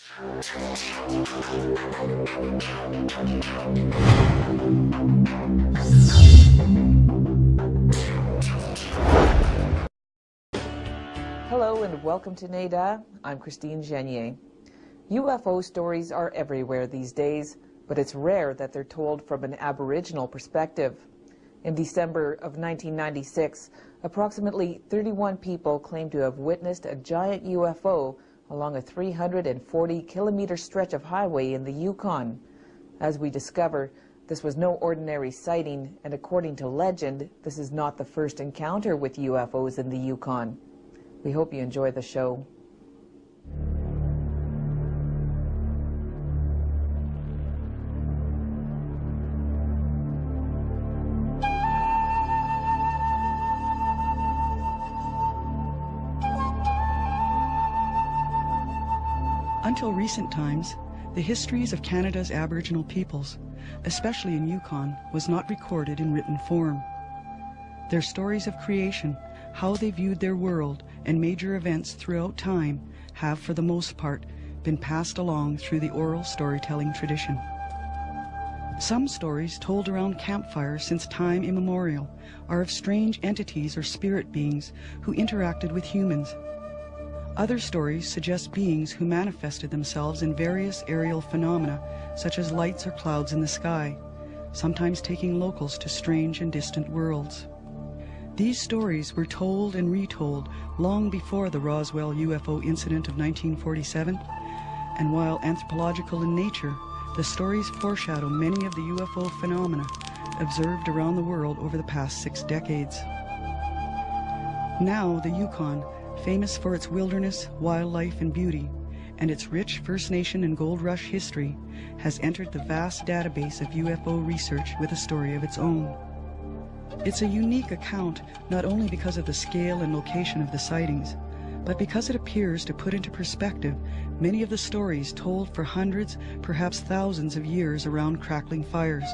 Hello and welcome to NADA. I'm Christine Genier. UFO stories are everywhere these days, but it's rare that they're told from an Aboriginal perspective. In December of 1996, approximately 31 people claimed to have witnessed a giant UFO along a 340-kilometer stretch of highway in the Yukon. As we discover, this was no ordinary sighting, and according to legend, this is not the first encounter with UFOs in the Yukon. We hope you enjoy the show. Until recent times, the histories of Canada's Aboriginal peoples, especially in Yukon, was not recorded in written form. Their stories of creation, how they viewed their world, and major events throughout time have, for the most part, been passed along through the oral storytelling tradition. Some stories told around campfires since time immemorial are of strange entities or spirit beings who interacted with humans. Other stories suggest beings who manifested themselves in various aerial phenomena, such as lights or clouds in the sky, sometimes taking locals to strange and distant worlds. These stories were told and retold long before the Roswell UFO incident of 1947, and while anthropological in nature, the stories foreshadow many of the UFO phenomena observed around the world over the past 6 decades. Now, the Yukon, famous for its wilderness, wildlife, and beauty, and its rich First Nation and Gold Rush history, has entered the vast database of UFO research with a story of its own. It's a unique account not only because of the scale and location of the sightings, but because it appears to put into perspective many of the stories told for hundreds, perhaps thousands of years around crackling fires,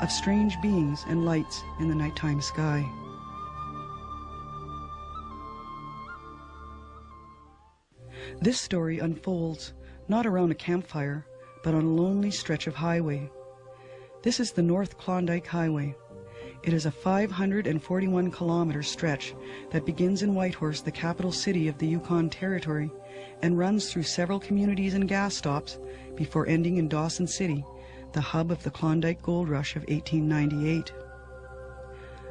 of strange beings and lights in the nighttime sky. This story unfolds not around a campfire, but on a lonely stretch of highway. This is the North Klondike Highway. It is a 541-kilometer stretch that begins in Whitehorse, the capital city of the Yukon Territory, and runs through several communities and gas stops before ending in Dawson City, the hub of the Klondike Gold Rush of 1898.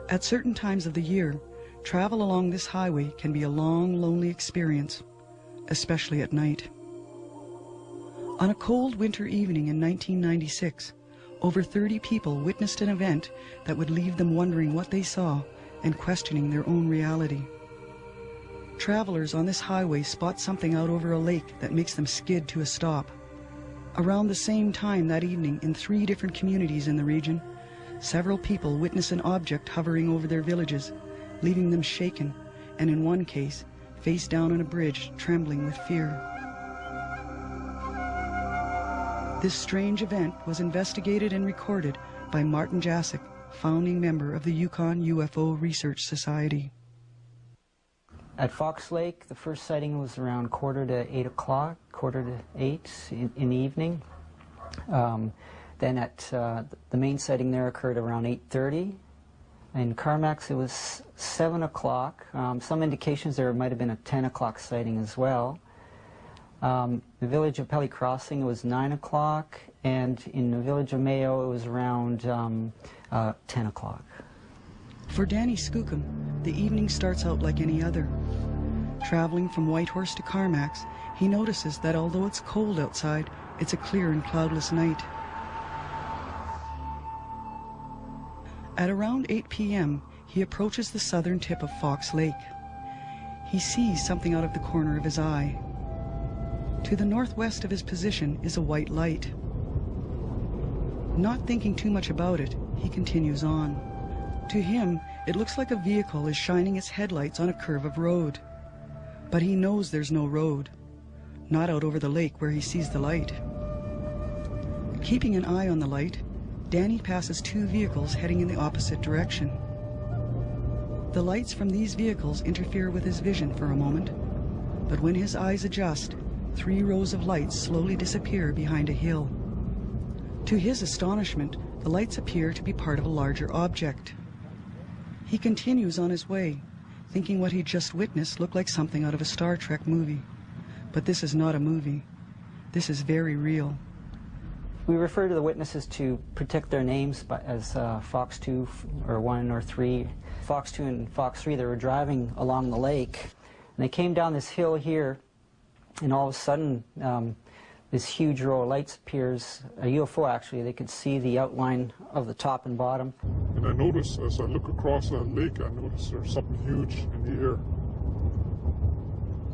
At certain times of the year, travel along this highway can be a long, lonely experience, especially at night. On a cold winter evening in 1996, over 30 people witnessed an event that would leave them wondering what they saw and questioning their own reality. Travelers on this highway spot something out over a lake that makes them skid to a stop. Around the same time that evening, in 3 different communities in the region, several people witness an object hovering over their villages, leaving them shaken, and in one case, face down on a bridge, trembling with fear. This strange event was investigated and recorded by Martin Jacek, founding member of the Yukon UFO Research Society. At Fox Lake, the first sighting was around quarter to 8 in the evening. Then at the main sighting there occurred around 8:30. In Carmax, it was 7 o'clock. Some indications there might have been a 10 o'clock sighting as well. The village of Pelly Crossing, it was 9 o'clock, and in the village of Mayo, it was around 10 o'clock. For Danny Skookum, the evening starts out like any other. Traveling from Whitehorse to Carmax, he notices that although it's cold outside, it's a clear and cloudless night. At around 8 p.m., he approaches the southern tip of Fox Lake. He sees something out of the corner of his eye. To the northwest of his position is a white light. Not thinking too much about it, he continues on. To him, it looks like a vehicle is shining its headlights on a curve of road. But he knows there's no road, not out over the lake where he sees the light. Keeping an eye on the light, Danny passes 2 vehicles heading in the opposite direction. The lights from these vehicles interfere with his vision for a moment, but when his eyes adjust, 3 rows of lights slowly disappear behind a hill. To his astonishment, the lights appear to be part of a larger object. He continues on his way, thinking what he just witnessed looked like something out of a Star Trek movie. But this is not a movie. This is very real. We refer to the witnesses to protect their names as Fox 2 or 1 or 3. Fox 2 and Fox 3, they were driving along the lake, and they came down this hill here, and all of a sudden this huge row of lights appears, a UFO actually. They could see the outline of the top and bottom. And I notice, as I look across that lake, I notice there's something huge in the air.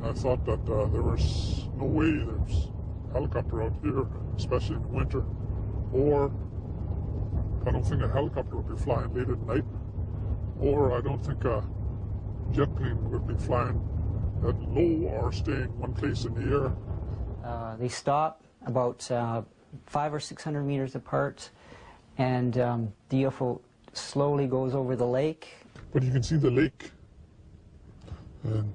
I thought that there was no way there's a helicopter out here, especially in the winter. Or I don't think a helicopter would be flying late at night. Or I don't think a jet plane would be flying that low or staying one place in the air. They stop about 500 or 600 meters apart, and the UFO slowly goes over the lake. But you can see the lake and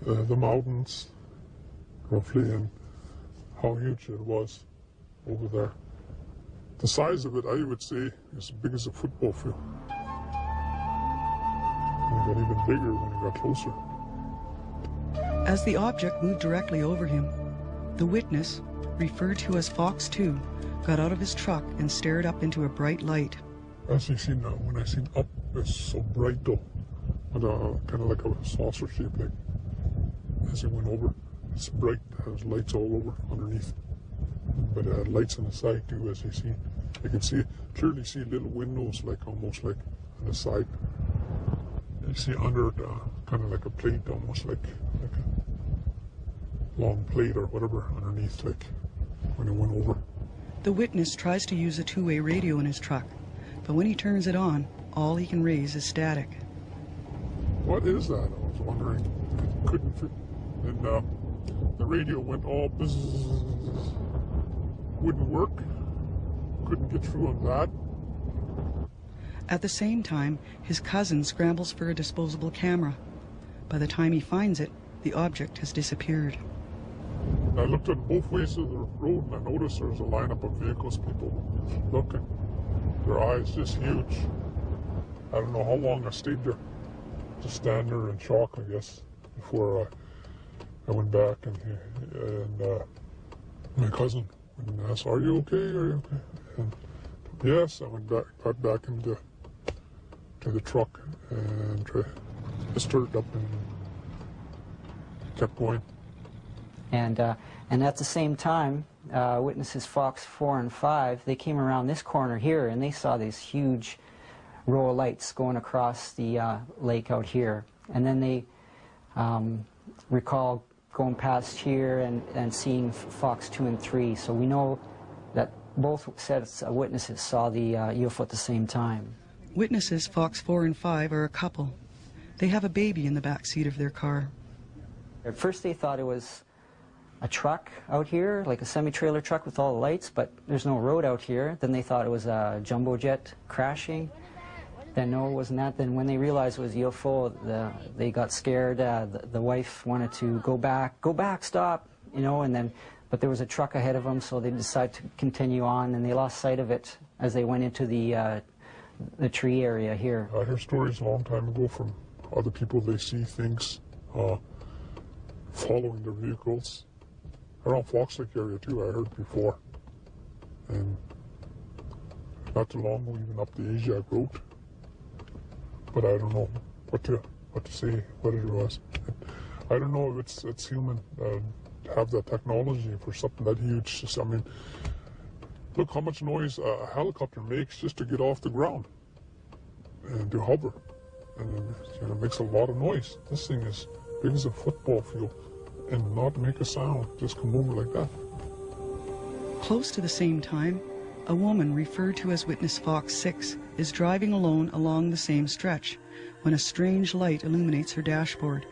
the mountains, roughly, and how huge it was over there. The size of it, I would say, is as big as a football field. And it got even bigger when it got closer. As the object moved directly over him, the witness, referred to as Fox 2, got out of his truck and stared up into a bright light. As you see now, when I see up, it's so bright though, with kind of like a saucer shape, like as it went over. It's bright, has lights all over underneath, but it had lights on the side too. As you see, you can see clearly see little windows, like almost like on the side. You see under it, kind of like a plate, almost like a long plate or whatever underneath, like when it went over. The witness tries to use a two-way radio in his truck, but when he turns it on, all he can raise is static. What is that? I was wondering. It couldn't fit. And the radio went all buzz, wouldn't work. Couldn't get through on that. At the same time, his cousin scrambles for a disposable camera. By the time he finds it, the object has disappeared. I looked at both ways of the road and I noticed there was a lineup of vehicles, people looking. Their eyes just huge. I don't know how long I stayed there. Just stand there in shock, I guess, before I went back and my cousin went and asked, "Are you okay? Are you okay?" And yes, I went back, got back into the truck and started up and kept going. And at the same time, witnesses Fox 4 and 5, they came around this corner here and they saw this huge row of lights going across the lake out here. And then they recall going past here and seeing Fox 2 and 3. So we know that both sets of witnesses saw the UFO at the same time. Witnesses Fox 4 and 5 are a couple. They have a baby in the back seat of their car. At first they thought it was a truck out here, like a semi-trailer truck with all the lights, but there's no road out here. Then they thought it was a jumbo jet crashing. Then no, it wasn't that. Then when they realized it was UFO, they got scared. The wife wanted to go back, stop, you know, and then, but there was a truck ahead of them, so they decided to continue on, and they lost sight of it as they went into the tree area here. I heard stories a long time ago from other people. They see things following their vehicles. Around Fox Lake area too, I heard before. And not too long ago, even up the Asia Road. But I don't know what to say, what it was. I don't know if it's human have that technology for something that huge. Just, I mean, look how much noise a helicopter makes just to get off the ground and to hover. And it makes a lot of noise. This thing is big as a football field. And not make a sound, just come over like that. Close to the same time, a woman referred to as Witness Fox 6 is driving alone along the same stretch when a strange light illuminates her dashboard.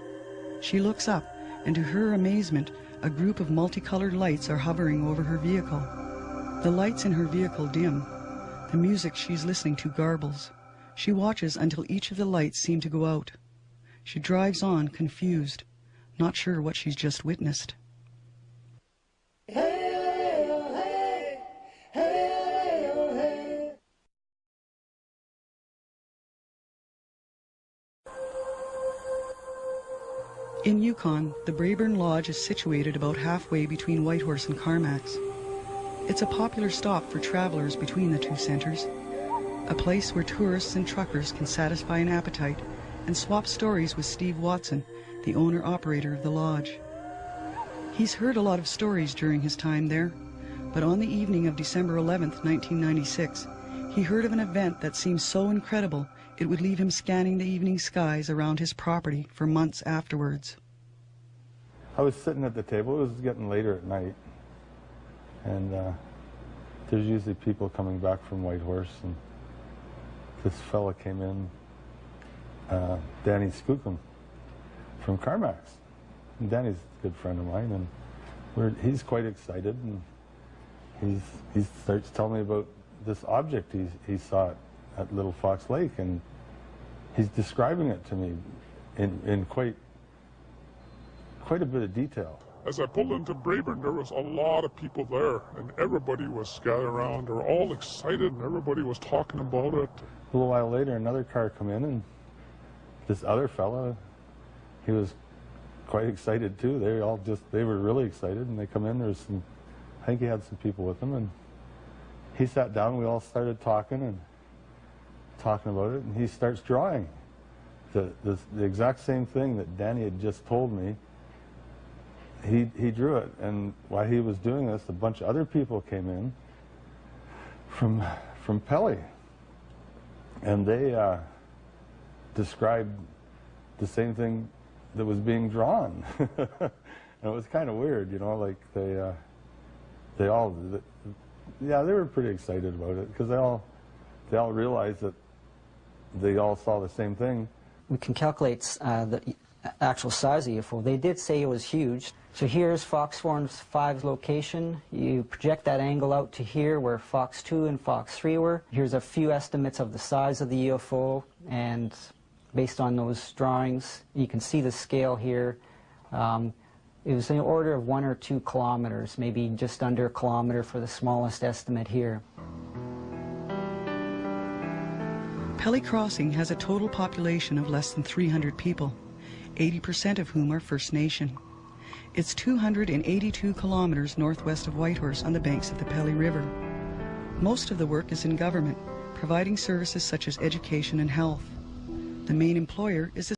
She looks up, and to her amazement, a group of multicolored lights are hovering over her vehicle. The lights in her vehicle dim. The music she's listening to garbles. She watches until each of the lights seem to go out. She drives on, confused, not sure what she's just witnessed. In Yukon, the Braeburn Lodge is situated about halfway between Whitehorse and Carmacks. It's a popular stop for travelers between the two centers, a place where tourists and truckers can satisfy an appetite and swap stories with Steve Watson, the owner-operator of the lodge. He's heard a lot of stories during his time there, but on the evening of December 11th, 1996, he heard of an event that seemed so incredible it would leave him scanning the evening skies around his property for months afterwards. I was sitting at the table. It was getting later at night, and there's usually people coming back from Whitehorse, and this fella came in, Danny Skookum from Carmacks. And Danny's a good friend of mine, and he's quite excited, and he starts telling me about this object he saw at Little Fox Lake, and he's describing it to me in quite a bit of detail. As I pulled into Braeburn, there was a lot of people there, and everybody was scattered around. They were all excited, and everybody was talking about it. A little while later, another car come in, and this other fella, he was quite excited too. They were really excited, and they come in. I think he had some people with him, and he sat down. We all started talking about it, and he starts drawing the exact same thing that Danny had just told me. He drew it, and while he was doing this, a bunch of other people came in from Pelly, and they described the same thing that was being drawn. And it was kind of weird, you know, like they were pretty excited about it, because they all realized that they all saw the same thing. We can calculate the actual size of the UFO. They did say it was huge. So here's Fox 4 and 5's location. You project that angle out to here where Fox 2 and Fox 3 were. Here's a few estimates of the size of the UFO, and based on those drawings, you can see the scale here. It was in the order of 1 or 2 kilometers, maybe just under a kilometer for the smallest estimate here. Pelly Crossing has a total population of less than 300 people, 80% of whom are First Nation. It's 282 kilometers northwest of Whitehorse on the banks of the Pelly River. Most of the work is in government, providing services such as education and health. The main employer is the